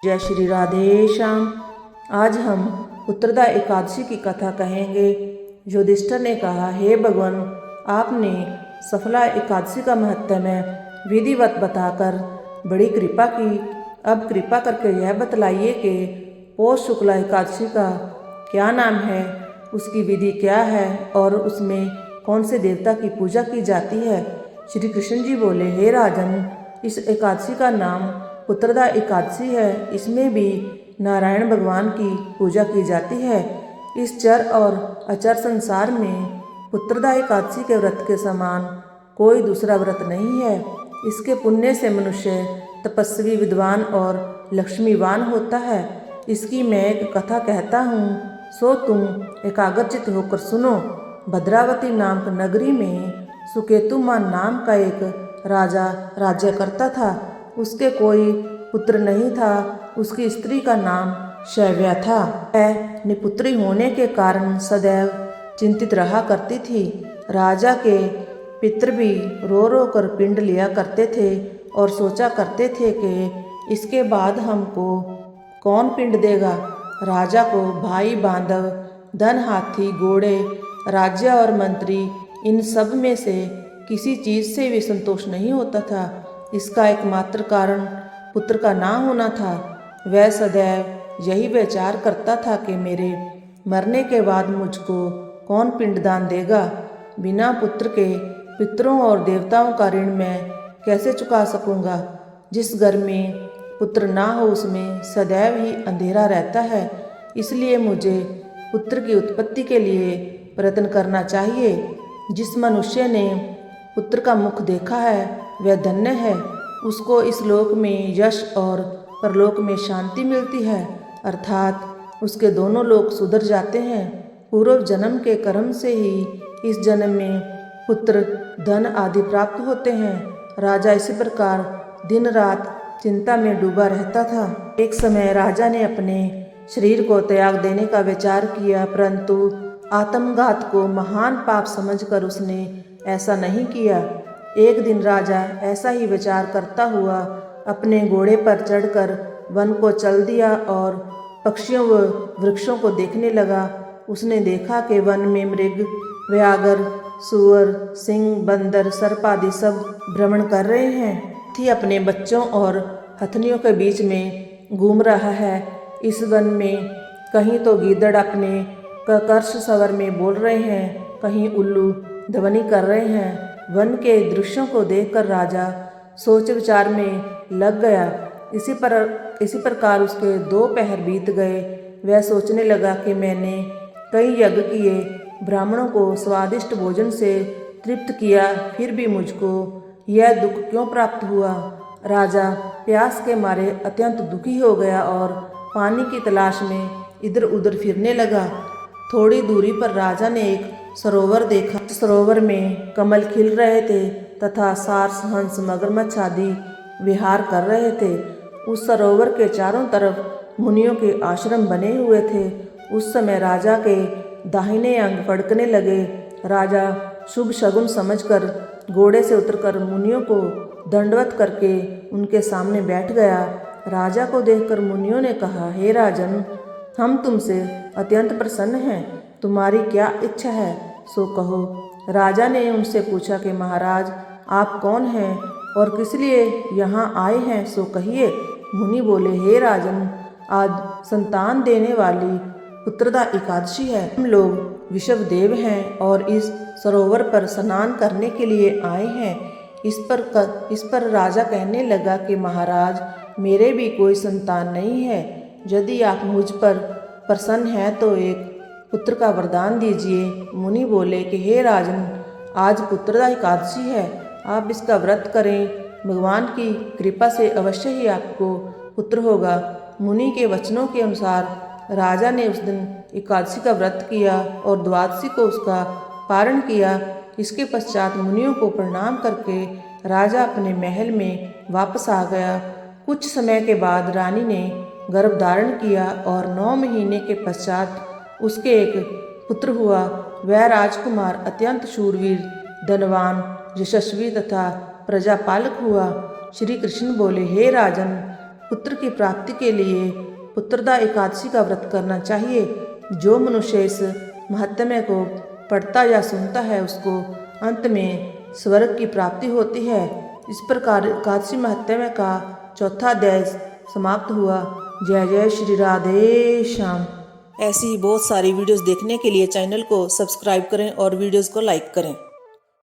जय श्री राधे श्याम। आज हम उत्तरदा एकादशी की कथा कहेंगे। युधिष्ठिर ने कहा, हे भगवान, आपने सफला एकादशी का महत्व विधिवत बताकर बड़ी कृपा की। अब कृपा करके यह बतलाइए कि पौष शुक्ला एकादशी का क्या नाम है, उसकी विधि क्या है और उसमें कौन से देवता की पूजा की जाती है। श्री कृष्ण जी बोले, हे राजन, इस एकादशी का नाम उत्तरदा एकादशी है। इसमें भी नारायण भगवान की पूजा की जाती है। इस चर और अचर संसार में उत्तरदा एकादशी के व्रत के समान कोई दूसरा व्रत नहीं है। इसके पुण्य से मनुष्य तपस्वी, विद्वान और लक्ष्मीवान होता है। इसकी मैं एक कथा कहता हूँ, सो तुम एकाग्रचित होकर सुनो। भद्रावती नामक नगरी में सुकेतुमान नाम का एक राजा राज्य करता था। उसके कोई पुत्र नहीं था। उसकी स्त्री का नाम शैव्या था। वह निपुत्री होने के कारण सदैव चिंतित रहा करती थी। राजा के पितर भी रो रो कर पिंड लिया करते थे और सोचा करते थे कि इसके बाद हमको कौन पिंड देगा। राजा को भाई बांधव, धन, हाथी, घोड़े, राज्य और मंत्री, इन सब में से किसी चीज़ से भी संतोष नहीं होता था। इसका एकमात्र कारण पुत्र का ना होना था। वह सदैव यही विचार करता था कि मेरे मरने के बाद मुझको कौन पिंडदान देगा। बिना पुत्र के पितरों और देवताओं का ऋण मैं कैसे चुका सकूंगा। जिस घर में पुत्र ना हो उसमें सदैव ही अंधेरा रहता है। इसलिए मुझे पुत्र की उत्पत्ति के लिए प्रयत्न करना चाहिए। जिस मनुष्य ने पुत्र का मुख देखा है वह धन्य है। उसको इस लोक में यश और परलोक में शांति मिलती है, अर्थात उसके दोनों लोक सुधर जाते हैं। पूर्व जन्म के कर्म से ही इस जन्म में पुत्र, धन आदि प्राप्त होते हैं। राजा इसी प्रकार दिन रात चिंता में डूबा रहता था। एक समय राजा ने अपने शरीर को त्याग देने का विचार किया, परंतु आत्मघात को महान पाप समझकर उसने ऐसा नहीं किया। एक दिन राजा ऐसा ही विचार करता हुआ अपने घोड़े पर चढ़कर वन को चल दिया और पक्षियों व वृक्षों को देखने लगा। उसने देखा कि वन में मृग, व्याघ्र, सूअर, सिंह, बंदर, सर्प आदि सब भ्रमण कर रहे हैं। हाथी अपने बच्चों और हथनियों के बीच में घूम रहा है। इस वन में कहीं तो गीदड़ अपने कर्कश स्वर में बोल रहे हैं, कहीं उल्लू ध्वनि कर रहे हैं। वन के दृश्यों को देखकर राजा सोच विचार में लग गया। इसी प्रकार उसके 2 पहर बीत गए। वह सोचने लगा कि मैंने कई यज्ञ किए, ब्राह्मणों को स्वादिष्ट भोजन से तृप्त किया, फिर भी मुझको यह दुख क्यों प्राप्त हुआ। राजा प्यास के मारे अत्यंत दुखी हो गया और पानी की तलाश में इधर उधर फिरने लगा। थोड़ी दूरी पर राजा ने एक सरोवर देखा। सरोवर में कमल खिल रहे थे तथा सारस, हंस, मगरमच्छ आदि विहार कर रहे थे। उस सरोवर के चारों तरफ मुनियों के आश्रम बने हुए थे। उस समय राजा के दाहिने अंग फड़कने लगे। राजा शुभ शगुन समझकर घोड़े से उतरकर मुनियों को दंडवत करके उनके सामने बैठ गया। राजा को देखकर मुनियों ने कहा, हे राजन, हम तुमसे अत्यंत प्रसन्न हैं। तुम्हारी क्या इच्छा है सो कहो। राजा ने उनसे पूछा कि महाराज, आप कौन हैं और किस लिए यहाँ आए हैं, सो कहिए। मुनि बोले, हे राजन, आज संतान देने वाली उत्तरदा एकादशी है। हम लोग विषवदेव हैं और इस सरोवर पर स्नान करने के लिए आए हैं। इस पर राजा कहने लगा कि महाराज, मेरे भी कोई संतान नहीं है। यदि आप मुझ पर प्रसन्न हैं तो एक पुत्र का वरदान दीजिए। मुनि बोले कि हे राजन, आज पुत्रदा एकादशी है, आप इसका व्रत करें। भगवान की कृपा से अवश्य ही आपको पुत्र होगा। मुनि के वचनों के अनुसार राजा ने उस दिन एकादशी का व्रत किया और द्वादशी को उसका पारण किया। इसके पश्चात मुनियों को प्रणाम करके राजा अपने महल में वापस आ गया। कुछ समय के बाद रानी ने गर्भ धारण किया और 9 महीने के पश्चात उसके एक पुत्र हुआ। वह राजकुमार अत्यंत शूरवीर, धनवान, यशस्वी तथा प्रजापालक हुआ। श्री कृष्ण बोले, हे राजन, पुत्र की प्राप्ति के लिए पुत्रदा एकादशी का व्रत करना चाहिए। जो मनुष्य इस महत्म्य को पढ़ता या सुनता है उसको अंत में स्वर्ग की प्राप्ति होती है। इस प्रकार एकादशी महत्म्य का चौथा अध्याय समाप्त हुआ। जय जय श्री राधे श्याम। ऐसी ही बहुत सारी वीडियोस देखने के लिए चैनल को सब्सक्राइब करें और वीडियोस को लाइक करें।